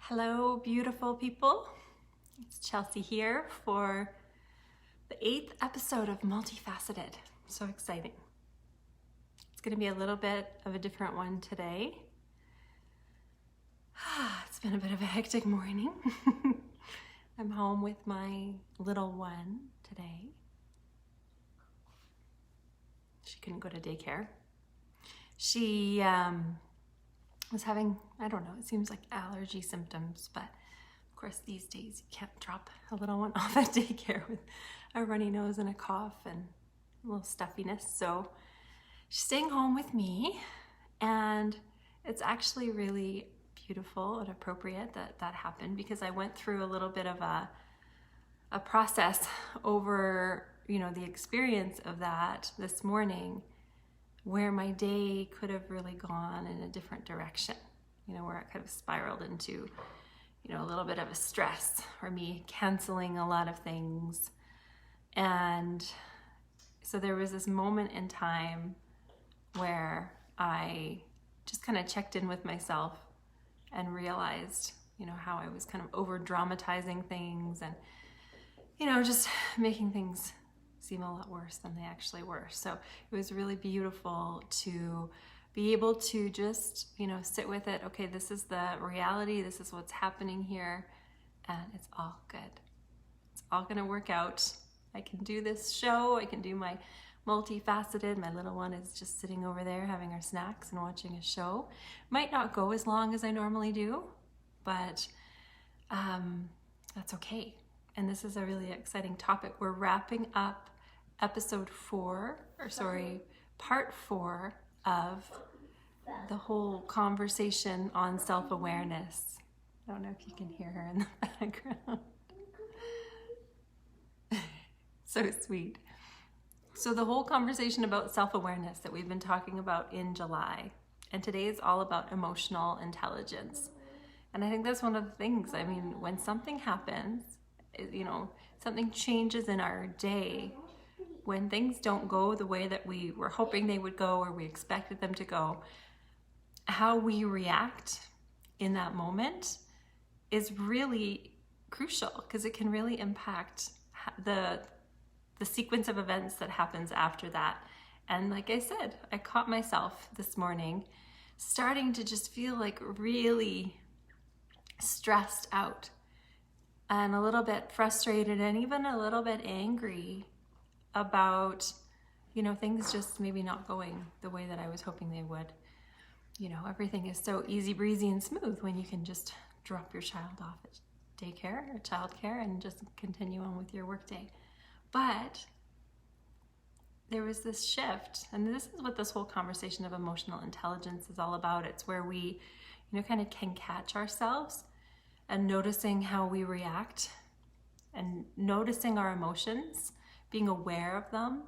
Hello, beautiful people. It's Chelsea here for the 8th episode of Multifaceted. So exciting. It's going to be a little bit of a different one today. It's been a bit of a hectic morning. I'm home with my little one today. She couldn't go to daycare. She was having, I don't know, it seems like allergy symptoms, but of course these days you can't drop a little one off at daycare with a runny nose and a cough and a little stuffiness. So she's staying home with me, and it's actually really beautiful and appropriate that that happened, because I went through a little bit of a process over, the experience of that this morning, where my day could have really gone in a different direction, where it kind of spiraled into, a little bit of a stress, or me canceling a lot of things. And so there was this moment in time where I just kind of checked in with myself and realized, how I was kind of over dramatizing things and, just making things seem a lot worse than they actually were. So it was really beautiful to be able to just, sit with it. Okay, this is the reality. This is what's happening here, and it's all good. It's all going to work out. I can do this show. I can do my multifaceted. My little one is just sitting over there having her snacks and watching a show. Might not go as long as I normally do, but that's okay. And this is a really exciting topic. We're wrapping up part 4 of the whole conversation on self-awareness. I don't know if you can hear her in the background. So sweet. So the whole conversation about self-awareness that we've been talking about in July, and today is all about emotional intelligence. And I think that's one of the things, when something happens, something changes in our day, when things don't go the way that we were hoping they would go or we expected them to go, how we react in that moment is really crucial, because it can really impact the sequence of events that happens after that. And like I said, I caught myself this morning starting to just feel like really stressed out and a little bit frustrated and even a little bit angry about, things just maybe not going the way that I was hoping they would. Everything is so easy breezy and smooth when you can just drop your child off at daycare or childcare and just continue on with your workday. But there was this shift, and this is what this whole conversation of emotional intelligence is all about. It's where we, kind of can catch ourselves and noticing how we react and noticing our emotions, being aware of them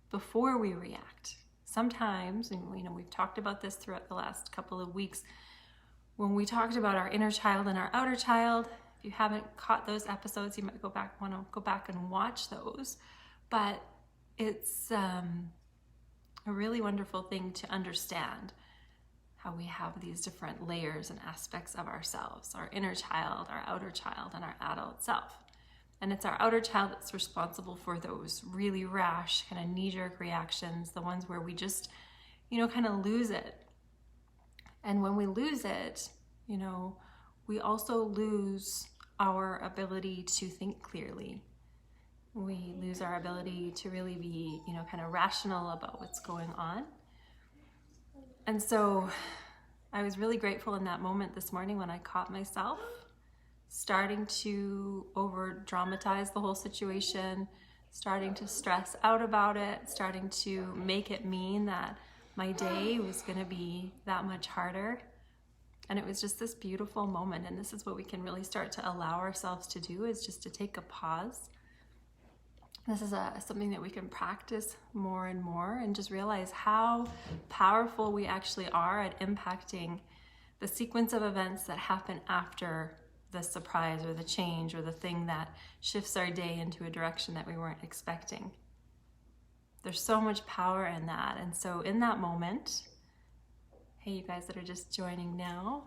before we react. Sometimes, and we've talked about this throughout the last couple of weeks, when we talked about our inner child and our outer child. If you haven't caught those episodes, you might want to go back and watch those. But it's a really wonderful thing to understand how we have these different layers and aspects of ourselves, our inner child, our outer child, and our adult self. And it's our outer child that's responsible for those really rash, kind of knee-jerk reactions, the ones where we just, kind of lose it. And when we lose it, we also lose our ability to think clearly. We lose our ability to really be, kind of rational about what's going on. And so I was really grateful in that moment this morning when I caught myself starting to over dramatize the whole situation, starting to stress out about it, starting to make it mean that my day was going to be that much harder. And it was just this beautiful moment. And this is what we can really start to allow ourselves to do, is just to take a pause. This is something that we can practice more and more, and just realize how powerful we actually are at impacting the sequence of events that happen after the surprise or the change or the thing that shifts our day into a direction that we weren't expecting. There's so much power in that. And so in that moment, hey, you guys that are just joining now,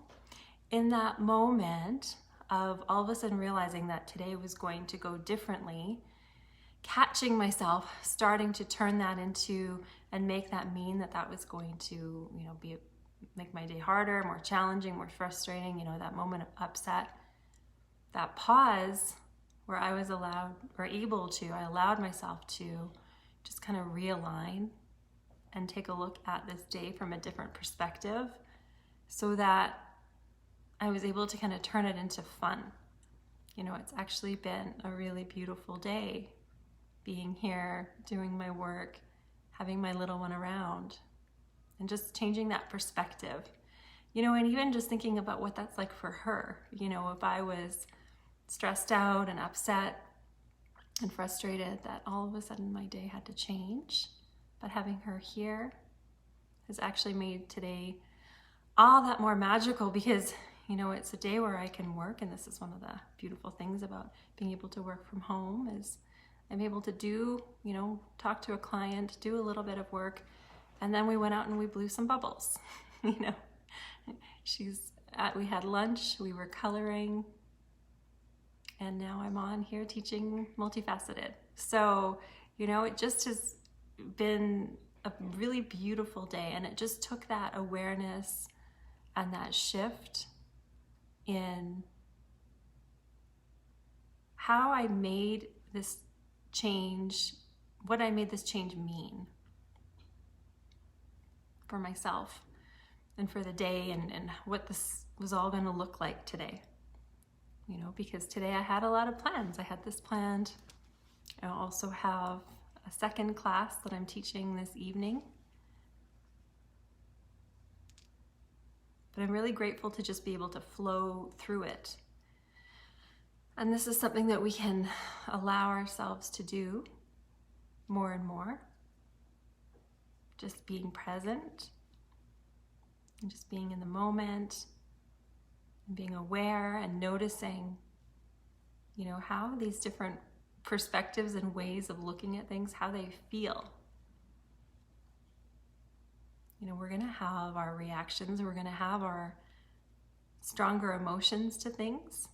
in that moment of all of a sudden realizing that today was going to go differently, catching myself starting to turn that into and make that mean that that was going to, make my day harder, more challenging, more frustrating, that moment of upset, that pause where I was I allowed myself to just kind of realign and take a look at this day from a different perspective so that I was able to kind of turn it into fun. It's actually been a really beautiful day being here, doing my work, having my little one around, and just changing that perspective. And even just thinking about what that's like for her. If I was stressed out and upset and frustrated that all of a sudden my day had to change, but having her here has actually made today all that more magical because, it's a day where I can work, and this is one of the beautiful things about being able to work from home is I'm able to do, talk to a client, do a little bit of work, and then we went out and we blew some bubbles. We had lunch, we were coloring, and now I'm on here teaching Multifaceted. So, it just has been a really beautiful day, and it just took that awareness and that shift in how I made this change, what I made this change mean for myself and for the day and what this was all going to look like today. Because today I had a lot of plans. I had this planned. I also have a second class that I'm teaching this evening. But I'm really grateful to just be able to flow through it. And this is something that we can allow ourselves to do more and more. Just being present and just being in the moment and being aware and noticing, how these different perspectives and ways of looking at things, how they feel. We're going to have our reactions, we're going to have our stronger emotions to things.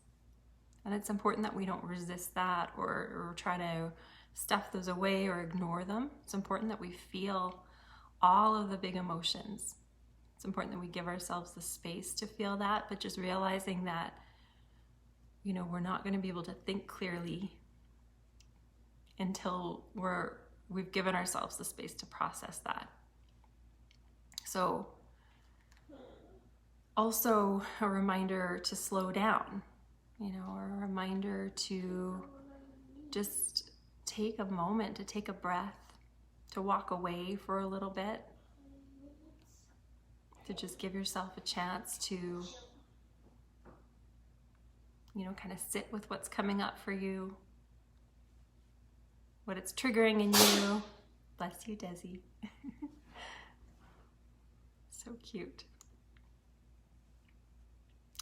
And it's important that we don't resist that or try to stuff those away or ignore them. It's important that we feel all of the big emotions. It's important that we give ourselves the space to feel that, but just realizing that, we're not going to be able to think clearly until we've given ourselves the space to process that. So also a reminder to slow down, or a reminder to just take a moment, to take a breath, to walk away for a little bit, to just give yourself a chance to, kind of sit with what's coming up for you, what it's triggering in you. Bless you, Desi. So cute.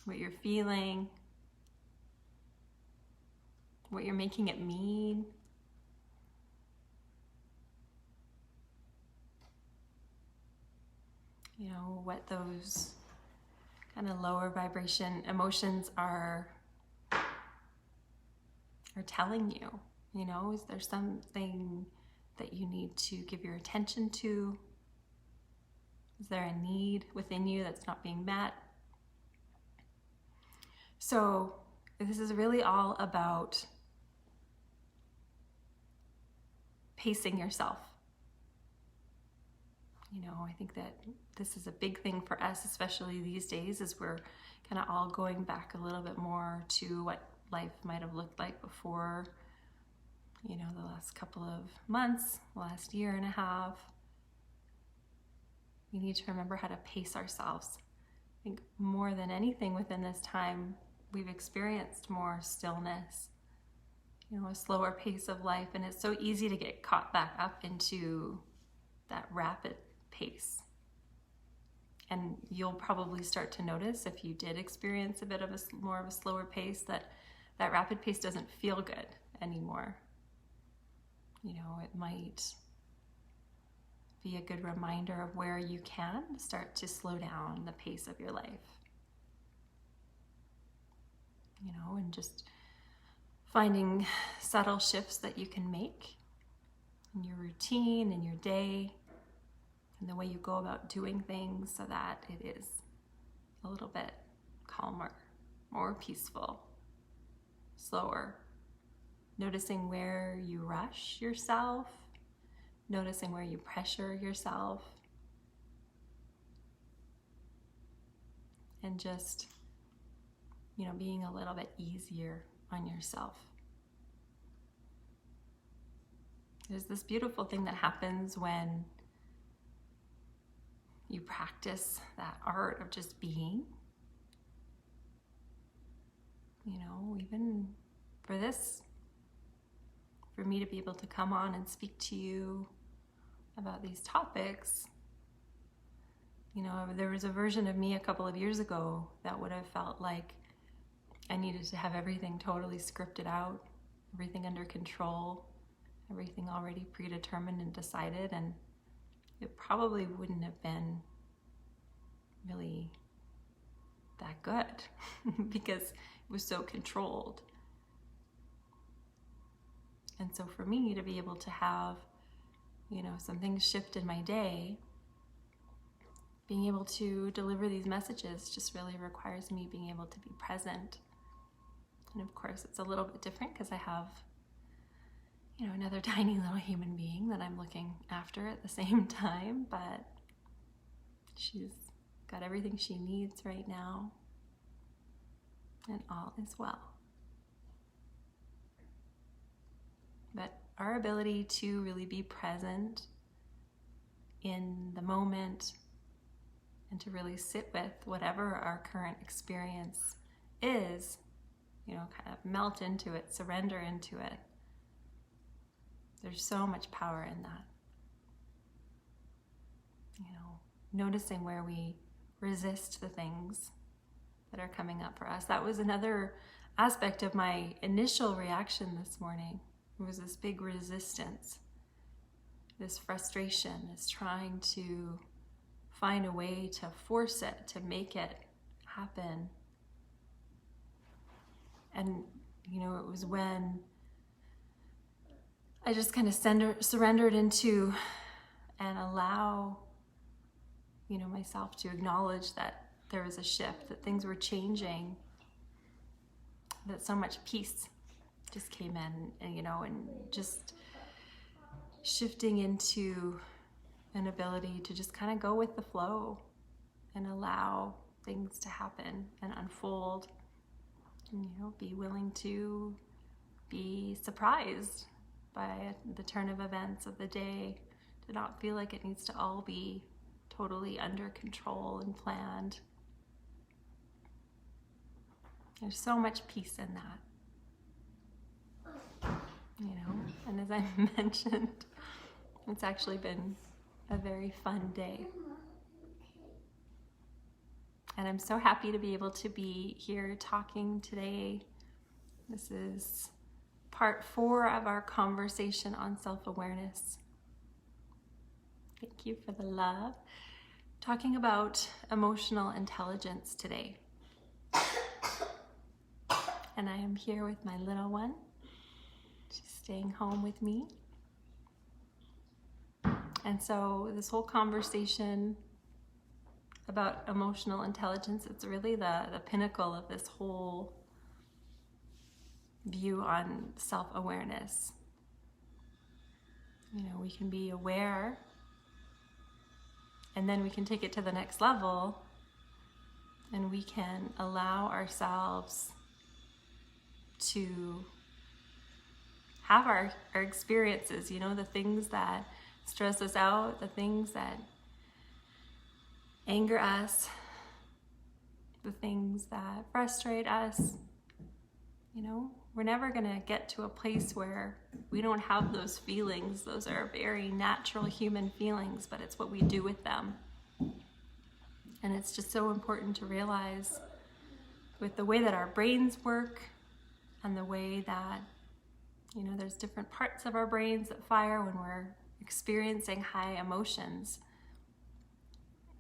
What you're feeling, what you're making it mean. What those kind of lower vibration emotions are telling you. Is there something that you need to give your attention to? Is there a need within you that's not being met? So this is really all about pacing yourself. I think that this is a big thing for us, especially these days, as we're kind of all going back a little bit more to what life might have looked like before, the last couple of months, last year and a half. We need to remember how to pace ourselves. I think more than anything within this time, we've experienced more stillness, a slower pace of life, and it's so easy to get caught back up into that rapid pace. And you'll probably start to notice, if you did experience a bit of more of a slower pace, that rapid pace doesn't feel good anymore. It might be a good reminder of where you can start to slow down the pace of your life. and just finding subtle shifts that you can make in your routine, in your day, and the way you go about doing things so that it is a little bit calmer, more peaceful, slower. Noticing where you rush yourself, noticing where you pressure yourself, and just, being a little bit easier on yourself. There's this beautiful thing that happens when you practice that art of just being. Even for me to be able to come on and speak to you about these topics, there was a version of me a couple of years ago that would have felt like I needed to have everything totally scripted out, everything under control, everything already predetermined and decided, and it probably wouldn't have been really that good because it was so controlled. And so for me to be able to have, some things shift in my day, being able to deliver these messages just really requires me being able to be present. And of course, it's a little bit different because I have, another tiny little human being that I'm looking after at the same time, but she's got everything she needs right now, and all is well. But our ability to really be present in the moment and to really sit with whatever our current experience is, kind of melt into it, surrender into it. There's so much power in that. Noticing where we resist the things that are coming up for us. That was another aspect of my initial reaction this morning. It was this big resistance, this frustration, this trying to find a way to force it, to make it happen. And, it was when I just kind of surrendered into and allow, myself to acknowledge that there was a shift, that things were changing, that so much peace just came in, and just shifting into an ability to just kind of go with the flow and allow things to happen and unfold, and, be willing to be surprised by the turn of events of the day, to not feel like it needs to all be totally under control and planned. There's so much peace in that, and as I mentioned, it's actually been a very fun day. And I'm so happy to be able to be here talking today. This is part 4 of our conversation on self-awareness. Thank you for the love. Talking about emotional intelligence today. And I am here with my little one. She's staying home with me. And so this whole conversation about emotional intelligence, it's really the pinnacle of this whole view on self-awareness. We can be aware, and then we can take it to the next level, and we can allow ourselves to have our experiences, the things that stress us out, the things that anger us, the things that frustrate us. We're never going to get to a place where we don't have those feelings. Those are very natural human feelings, but it's what we do with them. And it's just so important to realize with the way that our brains work and the way that, there's different parts of our brains that fire when we're experiencing high emotions,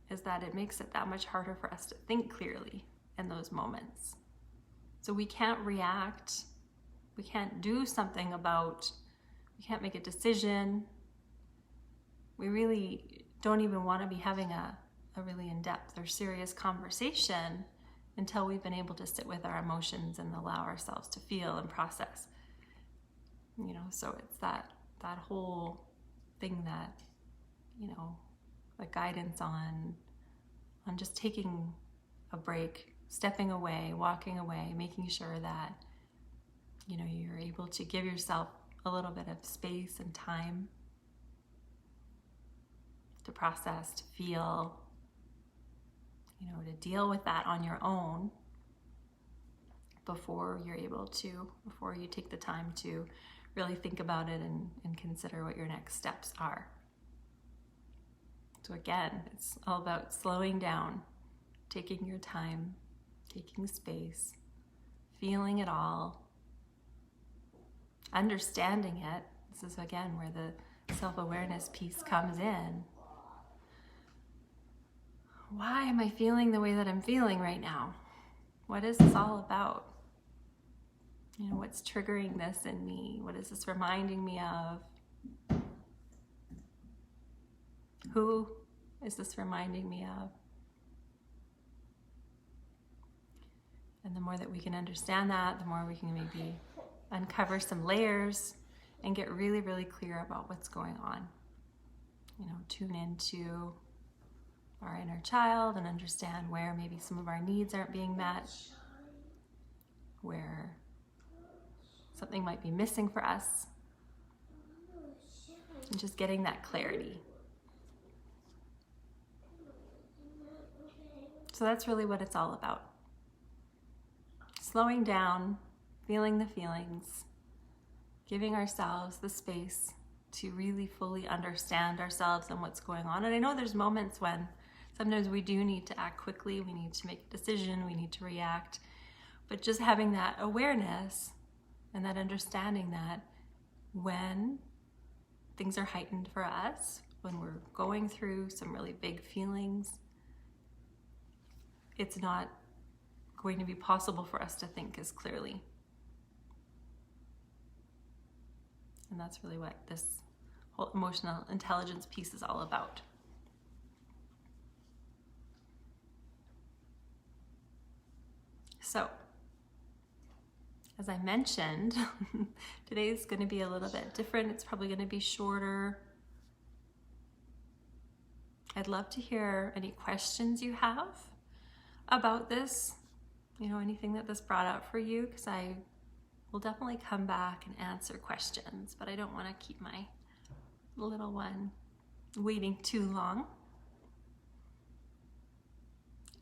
is that it makes it that much harder for us to think clearly in those moments. So we can't react. We can't do something about, we can't make a decision. We really don't even want to be having a really in-depth or serious conversation until we've been able to sit with our emotions and allow ourselves to feel and process. You know, so it's that whole thing that, you know, the guidance on just taking a break, stepping away, walking away, making sure that, you know, you're able to give yourself a little bit of space and time to process, to feel, you know, to deal with that on your own before you take the time to really think about it and consider what your next steps are. So again, it's all about slowing down, taking your time, taking space, feeling it all, understanding it. This is again where the self-awareness piece comes in. Why am I feeling the way that I'm feeling right now? What is this all about? You know, what's triggering this in me? What is this reminding me of? Who is this reminding me of? And the more that we can understand that, the more we can maybe uncover some layers and get really, really clear about what's going on. You know, tune into our inner child and understand where maybe some of our needs aren't being met, where something might be missing for us, and just getting that clarity. So that's really what it's all about. Slowing down, feeling the feelings, giving ourselves the space to really fully understand ourselves and what's going on. And I know there's moments when sometimes we do need to act quickly, we need to make a decision, we need to react, but just having that awareness and that understanding that when things are heightened for us, when we're going through some really big feelings, it's not going to be possible for us to think as clearly. And that's really what this whole emotional intelligence piece is all about. So, as I mentioned, today's going to be a little bit different. It's probably going to be shorter. I'd love to hear any questions you have about this, you know, anything that this brought up for you, because I will definitely come back and answer questions, but I don't want to keep my little one waiting too long.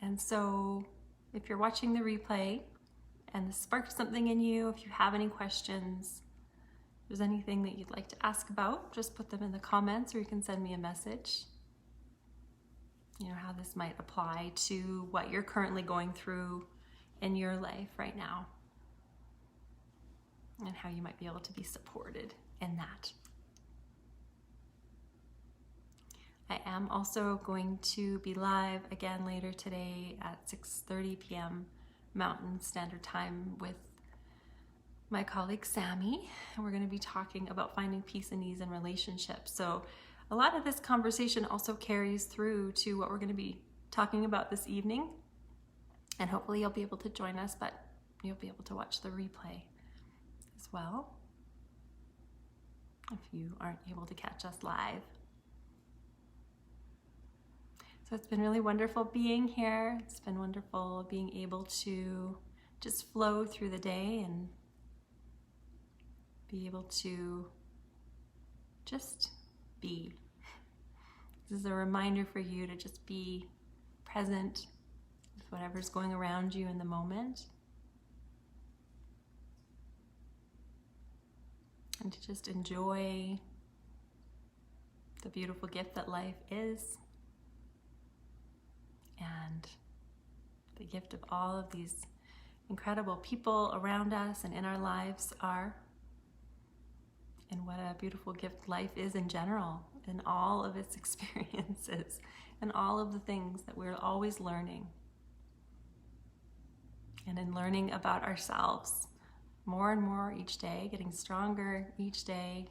And so if you're watching the replay and this sparked something in you, if you have any questions, if there's anything that you'd like to ask about, just put them in the comments, or you can send me a message. You know, how this might apply to what you're currently going through in your life right now, and how you might be able to be supported in that. I am also going to be live again later today at 6:30 p.m. Mountain Standard Time with my colleague Sammy, and we're going to be talking about finding peace and ease in relationships. So a lot of this conversation also carries through to what we're going to be talking about this evening, and hopefully you'll be able to join us, but you'll be able to watch the replay as well if you aren't able to catch us live. So it's been really wonderful being here. It's been wonderful being able to just flow through the day and be able to just be. This is a reminder for you to just be present with whatever's going around you in the moment, and to just enjoy the beautiful gift that life is, and the gift of all of these incredible people around us and in our lives are, and what a beautiful gift life is in general, and all of its experiences, and all of the things that we're always learning. and in learning about ourselves more and more each day, getting stronger each day,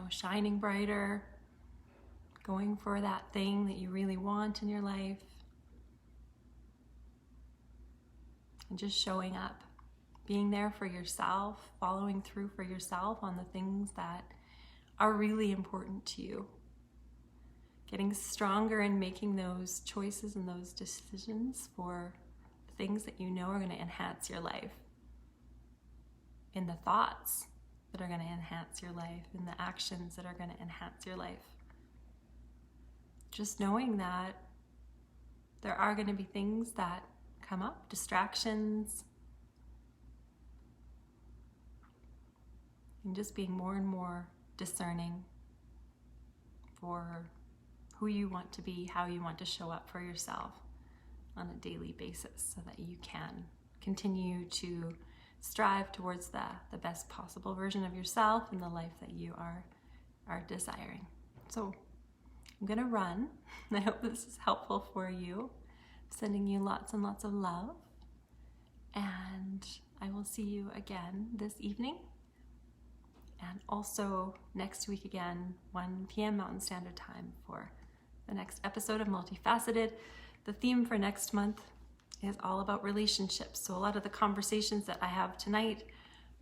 shining brighter, going for that thing that you really want in your life, and just showing up, being there for yourself, following through for yourself on the things that are really important to you. Getting stronger in making those choices and those decisions for things that you know are going to enhance your life. In the thoughts that are going to enhance your life, in the actions that are going to enhance your life. Just knowing that there are going to be things that come up, distractions, and just being more and more discerning for who you want to be, how you want to show up for yourself on a daily basis so that you can continue to strive towards the best possible version of yourself and the life that you are desiring. So I'm gonna run. I hope this is helpful for you. Sending you lots and lots of love. And I will see you again this evening. And also next week again, 1 p.m. Mountain Standard Time for the next episode of Multifaceted. The theme for next month is all about relationships. So a lot of the conversations that I have tonight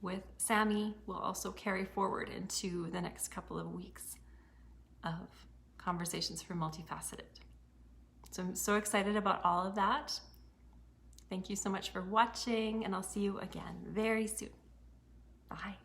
with Sammy will also carry forward into the next couple of weeks of conversations for Multifaceted. So I'm so excited about all of that. Thank you so much for watching, and I'll see you again very soon. Bye.